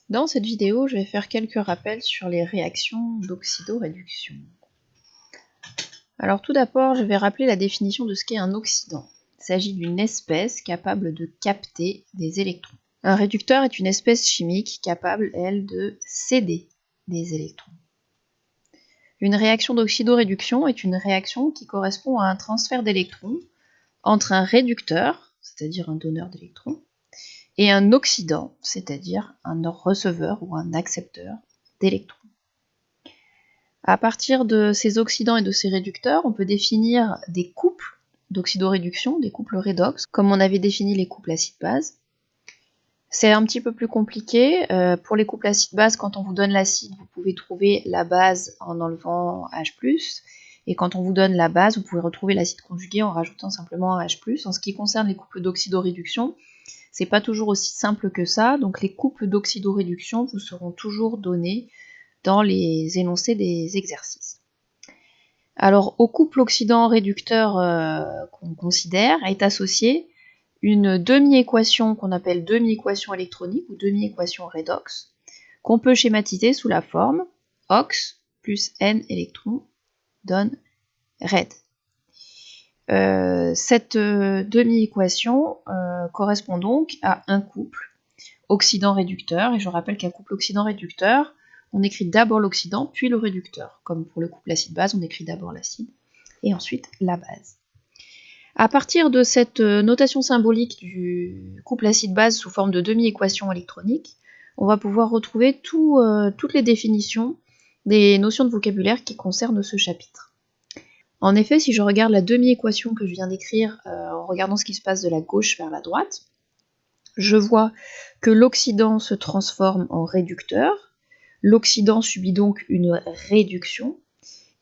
Dans cette vidéo, je vais faire quelques rappels sur les réactions d'oxydoréduction. Alors tout d'abord, je vais rappeler la définition de ce qu'est un oxydant. Il s'agit d'une espèce capable de capter des électrons. Un réducteur est une espèce chimique capable, elle, de céder des électrons. Une réaction d'oxydoréduction est une réaction qui correspond à un transfert d'électrons entre un réducteur, c'est-à-dire un donneur d'électrons, et un oxydant, c'est-à-dire un receveur ou un accepteur d'électrons. À partir de ces oxydants et de ces réducteurs, on peut définir des couples d'oxydoréduction, des couples redox, comme on avait défini les couples acide-base. C'est un petit peu plus compliqué. Pour les couples acide-base, quand on vous donne l'acide, vous pouvez trouver la base en enlevant H+, et quand on vous donne la base, vous pouvez retrouver l'acide conjugué en rajoutant simplement un H+. En ce qui concerne les couples d'oxydoréduction, c'est pas toujours aussi simple que ça, donc les couples d'oxydoréduction vous seront toujours donnés dans les énoncés des exercices. Alors au couple oxydant-réducteur qu'on considère est associée une demi-équation qu'on appelle demi-équation électronique ou demi-équation redox, qu'on peut schématiser sous la forme ox plus n électrons donne red. Cette demi-équation correspond donc à un couple oxydant-réducteur, et je rappelle qu'un couple oxydant-réducteur, on écrit d'abord l'oxydant, puis le réducteur. Comme pour le couple acide-base, on écrit d'abord l'acide, et ensuite la base. À partir de cette notation symbolique du couple acide-base sous forme de demi-équation électronique, on va pouvoir retrouver toutes les définitions des notions de vocabulaire qui concernent ce chapitre. En effet, si je regarde la demi-équation que je viens d'écrire en regardant ce qui se passe de la gauche vers la droite, je vois que l'oxydant se transforme en réducteur, l'oxydant subit donc une réduction,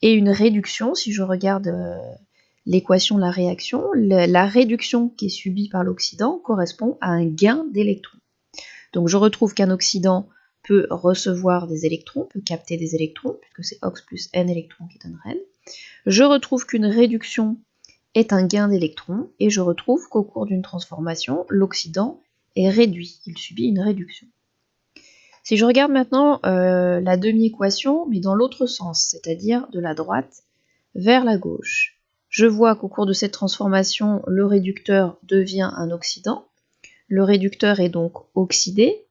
et une réduction, si je regarde l'équation de la réaction, la réduction qui est subie par l'oxydant correspond à un gain d'électrons. Donc je retrouve qu'un oxydant peut recevoir des électrons, peut capter des électrons, puisque c'est ox plus n électrons qui donne red. Je retrouve qu'une réduction est un gain d'électrons, et je retrouve qu'au cours d'une transformation, l'oxydant est réduit, il subit une réduction. Si je regarde maintenant la demi-équation, mais dans l'autre sens, c'est-à-dire de la droite vers la gauche, je vois qu'au cours de cette transformation, le réducteur devient un oxydant, le réducteur est donc oxydé.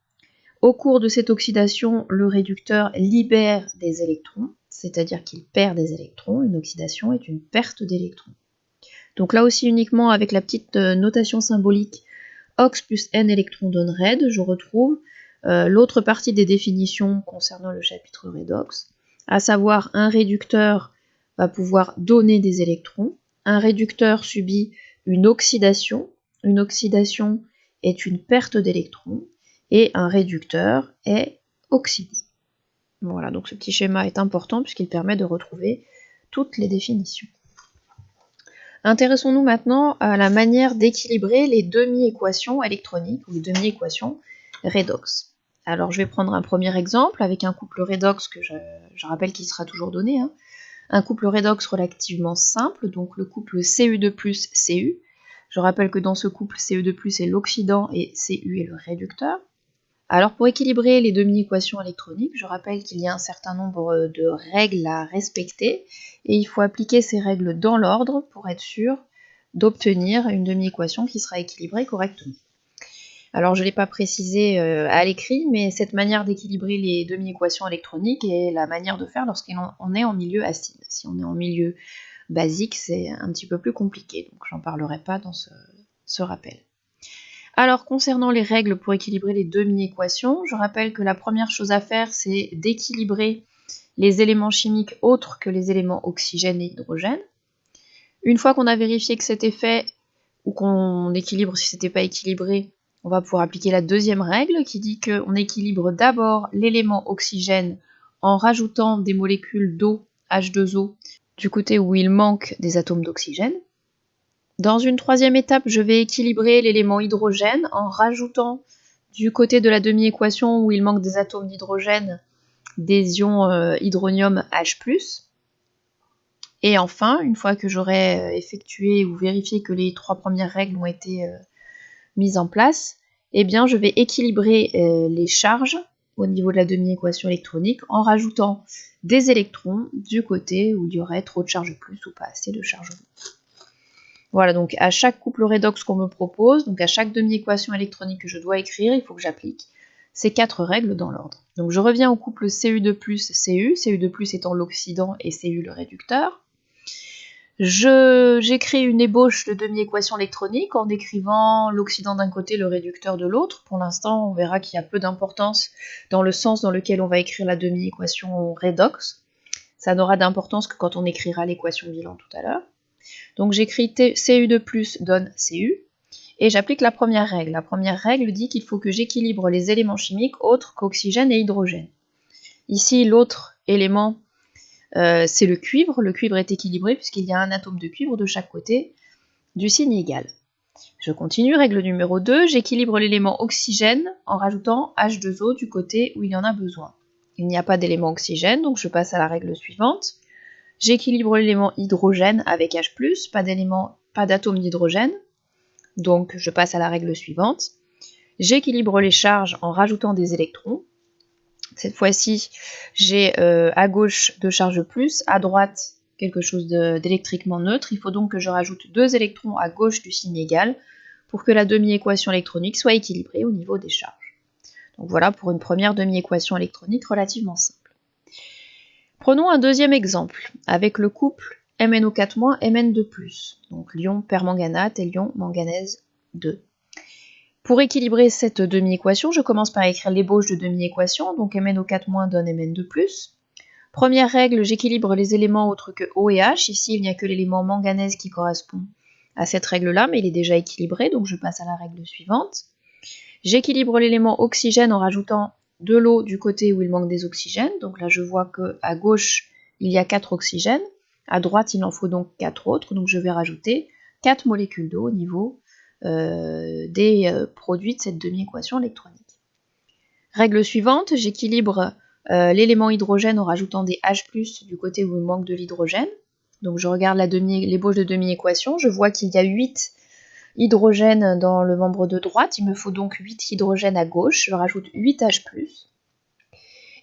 Au cours de cette oxydation, le réducteur libère des électrons, c'est-à-dire qu'il perd des électrons, une oxydation est une perte d'électrons. Donc là aussi uniquement avec la petite notation symbolique ox plus n électrons donne red, je retrouve l'autre partie des définitions concernant le chapitre redox, à savoir un réducteur va pouvoir donner des électrons, un réducteur subit une oxydation est une perte d'électrons, et un réducteur est oxydé. Voilà, donc ce petit schéma est important puisqu'il permet de retrouver toutes les définitions. Intéressons-nous maintenant à la manière d'équilibrer les demi-équations électroniques ou les demi-équations redox. Alors je vais prendre un premier exemple avec un couple redox que je rappelle qu'il sera toujours donné. Un couple redox relativement simple, donc le couple Cu2 plus Cu. Je rappelle que dans ce couple, Cu2 plus est l'oxydant et Cu est le réducteur. Alors pour équilibrer les demi-équations électroniques, je rappelle qu'il y a un certain nombre de règles à respecter et il faut appliquer ces règles dans l'ordre pour être sûr d'obtenir une demi-équation qui sera équilibrée correctement. Alors je ne l'ai pas précisé à l'écrit, mais cette manière d'équilibrer les demi-équations électroniques est la manière de faire lorsqu'on est en milieu acide. Si on est en milieu basique, c'est un petit peu plus compliqué, donc j'en parlerai pas dans ce rappel. Alors concernant les règles pour équilibrer les demi-équations, je rappelle que la première chose à faire, c'est d'équilibrer les éléments chimiques autres que les éléments oxygène et hydrogène. Une fois qu'on a vérifié que c'était fait, ou qu'on équilibre si c'était pas équilibré, on va pouvoir appliquer la deuxième règle qui dit qu'on équilibre d'abord l'élément oxygène en rajoutant des molécules d'eau, H2O, du côté où il manque des atomes d'oxygène. Dans une troisième étape, je vais équilibrer l'élément hydrogène en rajoutant du côté de la demi-équation où il manque des atomes d'hydrogène des ions hydronium H+. Et enfin, une fois que j'aurai effectué ou vérifié que les trois premières règles ont été mises en place, eh bien je vais équilibrer les charges au niveau de la demi-équation électronique en rajoutant des électrons du côté où il y aurait trop de charge plus ou pas assez de charge moins. Voilà, donc à chaque couple redox qu'on me propose, donc à chaque demi-équation électronique que je dois écrire, il faut que j'applique ces 4 règles dans l'ordre. Donc je reviens au couple Cu2+, Cu, Cu2+ étant l'oxydant et Cu le réducteur. J'écris une ébauche de demi-équation électronique en décrivant l'oxydant d'un côté, le réducteur de l'autre. Pour l'instant, on verra qu'il y a peu d'importance dans le sens dans lequel on va écrire la demi-équation redox. Ça n'aura d'importance que quand on écrira l'équation bilan tout à l'heure. Donc j'écris Cu2+ donne Cu, et j'applique la première règle. La première règle dit qu'il faut que j'équilibre les éléments chimiques autres qu'oxygène et hydrogène. Ici, l'autre élément, c'est le cuivre. Le cuivre est équilibré puisqu'il y a un atome de cuivre de chaque côté du signe égal. Je continue, règle numéro 2, j'équilibre l'élément oxygène en rajoutant H2O du côté où il y en a besoin. Il n'y a pas d'élément oxygène, donc je passe à la règle suivante. J'équilibre l'élément hydrogène avec H+, pas d'atome d'hydrogène, donc je passe à la règle suivante. J'équilibre les charges en rajoutant des électrons. Cette fois-ci, j'ai à gauche 2 charges plus, à droite quelque chose d'électriquement neutre. Il faut donc que je rajoute 2 électrons à gauche du signe égal pour que la demi-équation électronique soit équilibrée au niveau des charges. Donc voilà pour une première demi-équation électronique relativement simple. Prenons un deuxième exemple avec le couple MnO4- Mn2+, donc l'ion permanganate et l'ion manganèse 2. Pour équilibrer cette demi-équation, je commence par écrire l'ébauche de demi-équation, donc MnO4- donne Mn2+. Première règle, j'équilibre les éléments autres que O et H. Ici, il n'y a que l'élément manganèse qui correspond à cette règle-là, mais il est déjà équilibré, donc je passe à la règle suivante. J'équilibre l'élément oxygène en rajoutant de l'eau du côté où il manque des oxygènes. Donc là, je vois qu'à gauche, il y a 4 oxygènes. À droite, il en faut donc 4 autres. Donc je vais rajouter 4 molécules d'eau au niveau des produits de cette demi-équation électronique. Règle suivante, j'équilibre l'élément hydrogène en rajoutant des H+, du côté où il manque de l'hydrogène. Donc je regarde l'ébauche de demi-équation, je vois qu'il y a 8 hydrogènes dans le membre de droite, il me faut donc 8 hydrogènes à gauche, je rajoute 8 H+.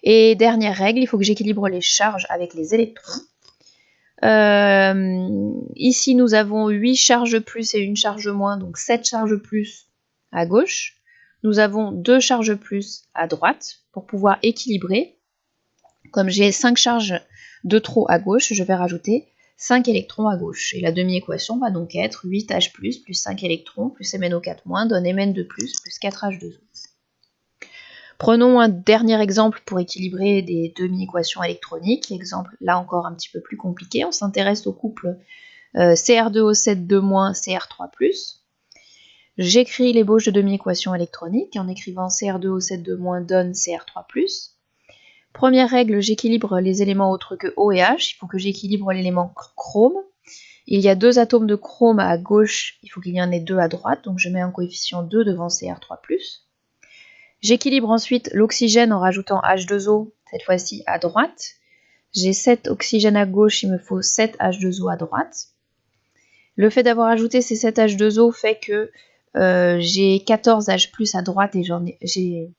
Et dernière règle, il faut que j'équilibre les charges avec les électrons. Ici, nous avons 8 charges plus et une charge moins, donc 7 charges plus à gauche. Nous avons 2 charges plus à droite pour pouvoir équilibrer. Comme j'ai 5 charges de trop à gauche, je vais rajouter 5 électrons à gauche. Et la demi-équation va donc être 8H+, plus 5 électrons, plus MnO4- donne Mn2+, plus 4H2O. Prenons un dernier exemple pour équilibrer des demi-équations électroniques. Exemple là encore un petit peu plus compliqué. On s'intéresse au couple Cr2O7-2-, Cr3+. J'écris l'ébauche de demi-équation électronique en écrivant Cr2O7-2- donne Cr3+. Première règle, j'équilibre les éléments autres que O et H. Il faut que j'équilibre l'élément chrome. Il y a 2 atomes de chrome à gauche, il faut qu'il y en ait 2 à droite, donc je mets un coefficient 2 devant Cr3+. J'équilibre ensuite l'oxygène en rajoutant H2O, cette fois-ci à droite. J'ai 7 oxygènes à gauche, il me faut 7 H2O à droite. Le fait d'avoir ajouté ces 7 H2O fait que j'ai 14 H+ à droite et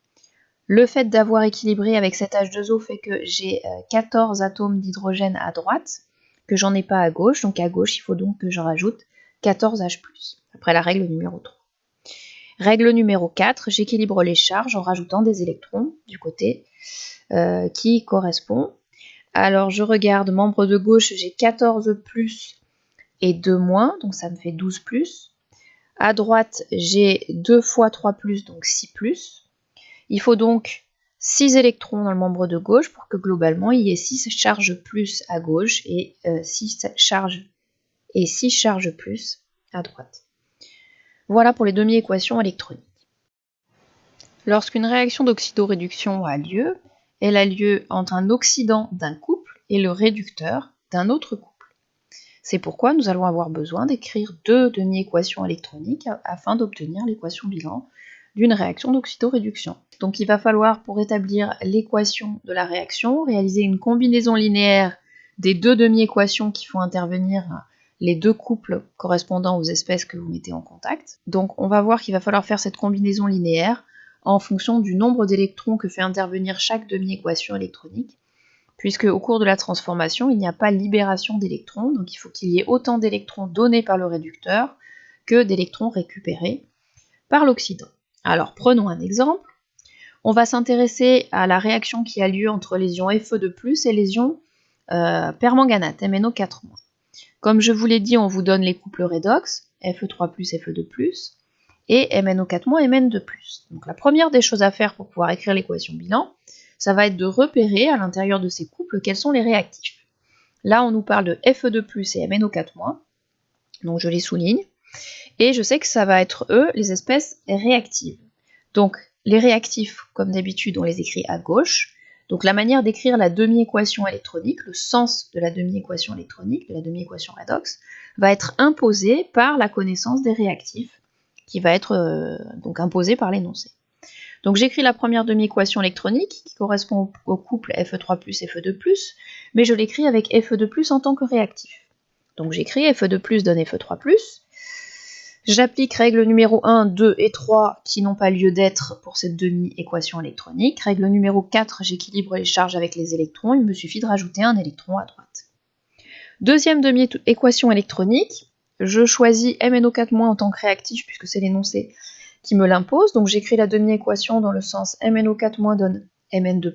le fait d'avoir équilibré avec 7 H2O fait que j'ai 14 atomes d'hydrogène à droite, que j'en ai pas à gauche, donc à gauche il faut donc que je rajoute 14 H+, après la règle numéro 3. Règle numéro 4, j'équilibre les charges en rajoutant des électrons du côté qui correspond. Alors je regarde, membre de gauche, j'ai 14 plus et 2 moins, donc ça me fait 12 plus. À droite, j'ai 2 fois 3 plus, donc 6 plus. Il faut donc 6 électrons dans le membre de gauche pour que globalement il y ait 6 charges plus à gauche et 6 charges plus à droite. Voilà pour les demi-équations électroniques. Lorsqu'une réaction d'oxydoréduction a lieu, elle a lieu entre un oxydant d'un couple et le réducteur d'un autre couple. C'est pourquoi nous allons avoir besoin d'écrire 2 demi-équations électroniques afin d'obtenir l'équation bilan d'une réaction d'oxydoréduction. Donc il va falloir, pour établir l'équation de la réaction, réaliser une combinaison linéaire des 2 demi-équations qui font intervenir les 2 couples correspondant aux espèces que vous mettez en contact. Donc on va voir qu'il va falloir faire cette combinaison linéaire en fonction du nombre d'électrons que fait intervenir chaque demi-équation électronique, puisque au cours de la transformation, il n'y a pas libération d'électrons, donc il faut qu'il y ait autant d'électrons donnés par le réducteur que d'électrons récupérés par l'oxydant. Alors prenons un exemple. On va s'intéresser à la réaction qui a lieu entre les ions Fe2+, et les ions permanganate, MnO4-. Comme je vous l'ai dit, on vous donne les couples redox, Fe3+, Fe2+, et MnO4-, Mn2+. Donc la première des choses à faire pour pouvoir écrire l'équation bilan, ça va être de repérer à l'intérieur de ces couples quels sont les réactifs. Là, on nous parle de Fe2+, et MnO4-, donc je les souligne, et je sais que ça va être eux, les espèces réactives. Donc les réactifs, comme d'habitude, on les écrit à gauche. Donc la manière d'écrire la demi-équation électronique, le sens de la demi-équation électronique, de la demi-équation redox, va être imposé par la connaissance des réactifs, qui va être donc imposée par l'énoncé. Donc j'écris la première demi-équation électronique, qui correspond au couple Fe3+, Fe2+, mais je l'écris avec Fe2+, en tant que réactif. Donc j'écris Fe2+, donne Fe3+, j'applique règle numéro 1, 2 et 3 qui n'ont pas lieu d'être pour cette demi-équation électronique. Règle numéro 4, j'équilibre les charges avec les électrons, il me suffit de rajouter un électron à droite. Deuxième demi-équation électronique, je choisis MnO4- en tant que réactif puisque c'est l'énoncé qui me l'impose, donc j'écris la demi-équation dans le sens MnO4- donne Mn2+.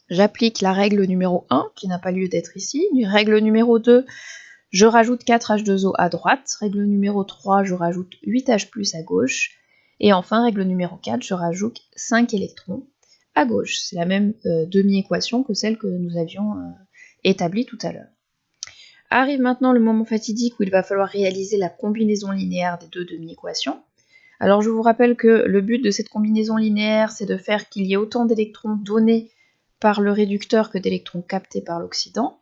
J'applique la règle numéro 1 qui n'a pas lieu d'être ici, règle numéro 2, je rajoute 4H2O à droite, règle numéro 3, je rajoute 8H+, à gauche, et enfin, règle numéro 4, je rajoute 5 électrons à gauche. C'est la même demi-équation que celle que nous avions établie tout à l'heure. Arrive maintenant le moment fatidique où il va falloir réaliser la combinaison linéaire des deux demi-équations. Alors je vous rappelle que le but de cette combinaison linéaire, c'est de faire qu'il y ait autant d'électrons donnés par le réducteur que d'électrons captés par l'oxydant.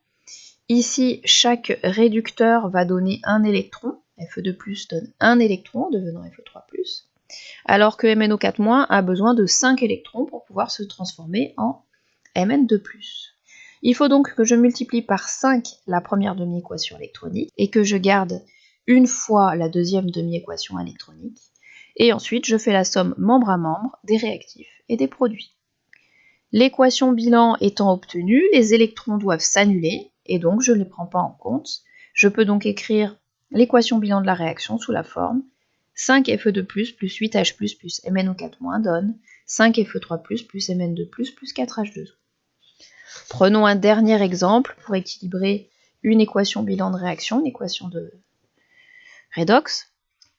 Ici, chaque réducteur va donner un électron, Fe2+ donne un électron, devenant Fe3+, alors que MnO4- a besoin de 5 électrons pour pouvoir se transformer en Mn2+. Il faut donc que je multiplie par 5 la première demi-équation électronique, et que je garde une fois la deuxième demi-équation électronique, et ensuite je fais la somme membre à membre des réactifs et des produits. L'équation bilan étant obtenue, les électrons doivent s'annuler, et donc je ne les prends pas en compte. Je peux donc écrire l'équation bilan de la réaction sous la forme 5Fe2+, plus 8H+, plus MnO4- donne 5Fe3+, plus Mn2+, plus 4H2O. Prenons un dernier exemple pour équilibrer une équation bilan de réaction, une équation de redox.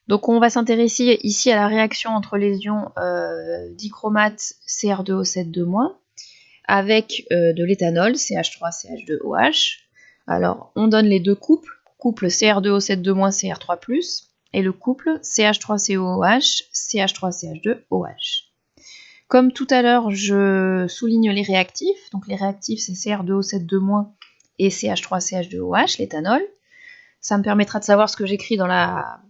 Donc on va s'intéresser ici à la réaction entre les ions dichromate Cr2O7-2- avec de l'éthanol, CH3CH2OH. Alors, on donne les deux couples, couple Cr2O7-2- Cr3+, et le couple CH3COOH, CH3CH2OH. Comme tout à l'heure, je souligne les réactifs. Donc les réactifs, c'est Cr2O7-2- et CH3CH2OH, l'éthanol. Ça me permettra de savoir ce que j'écris dans la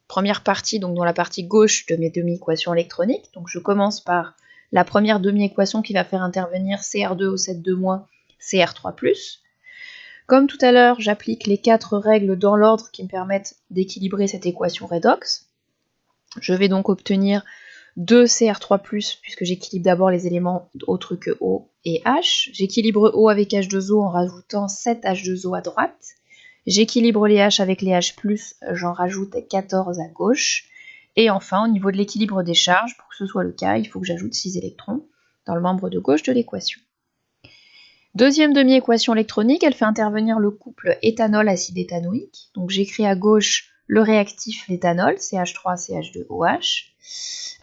première partie, donc dans la partie gauche de mes demi-équations électroniques. Donc je commence par la première demi-équation qui va faire intervenir Cr2O7-2- Cr3+. Comme tout à l'heure, j'applique les 4 règles dans l'ordre qui me permettent d'équilibrer cette équation redox. Je vais donc obtenir 2 Cr3+, puisque j'équilibre d'abord les éléments autres que O et H. J'équilibre O avec H2O en rajoutant 7 H2O à droite. J'équilibre les H avec les H+, j'en rajoute 14 à gauche. Et enfin, au niveau de l'équilibre des charges, pour que ce soit le cas, il faut que j'ajoute 6 électrons dans le membre de gauche de l'équation. Deuxième demi-équation électronique, elle fait intervenir le couple éthanol-acide éthanoïque. Donc j'écris à gauche le réactif, l'éthanol, CH3CH2OH.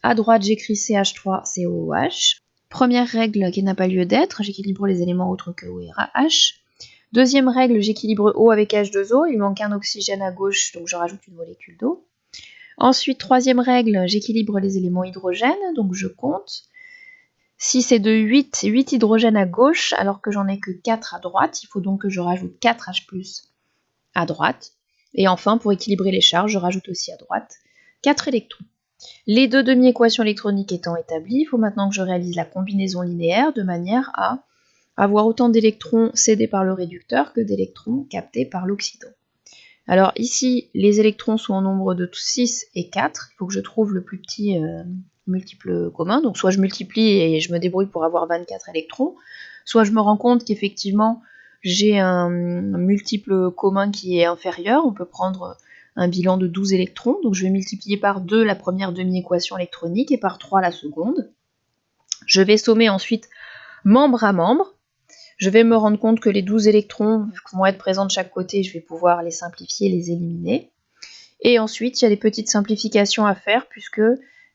À droite, j'écris CH3COOH. Première règle qui n'a pas lieu d'être, j'équilibre les éléments autres que O et H. Deuxième règle, j'équilibre O avec H2O, il manque un oxygène à gauche, donc je rajoute une molécule d'eau. Ensuite, troisième règle, j'équilibre les éléments hydrogènes, donc je compte. Si c'est de 8 hydrogènes à gauche, alors que j'en ai que 4 à droite, il faut donc que je rajoute 4H+, à droite. Et enfin, pour équilibrer les charges, je rajoute aussi à droite 4 électrons. Les deux demi-équations électroniques étant établies, il faut maintenant que je réalise la combinaison linéaire de manière à avoir autant d'électrons cédés par le réducteur que d'électrons captés par l'oxydant. Alors ici, les électrons sont en nombre de 6 et 4, il faut que je trouve le plus petit multiples communs, donc soit je multiplie et je me débrouille pour avoir 24 électrons, soit je me rends compte qu'effectivement j'ai un multiple commun qui est inférieur, on peut prendre un bilan de 12 électrons, donc je vais multiplier par 2 la première demi-équation électronique et par 3 la seconde. Je vais sommer ensuite membre à membre. Je vais me rendre compte que les 12 électrons vont être présents de chaque côté, je vais pouvoir les simplifier, les éliminer. Et ensuite, il y a des petites simplifications à faire puisque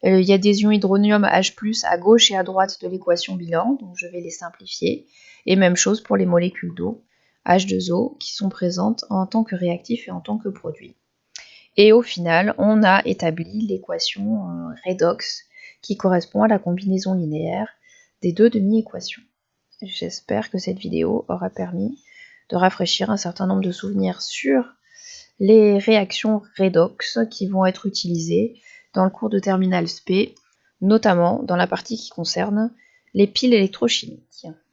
il y a des ions hydronium H+, à gauche et à droite de l'équation bilan, donc je vais les simplifier. Et même chose pour les molécules d'eau, H2O, qui sont présentes en tant que réactif et en tant que produit. Et au final, on a établi l'équation redox qui correspond à la combinaison linéaire des deux demi-équations. J'espère que cette vidéo aura permis de rafraîchir un certain nombre de souvenirs sur les réactions redox qui vont être utilisées dans le cours de terminale spé, notamment dans la partie qui concerne les piles électrochimiques.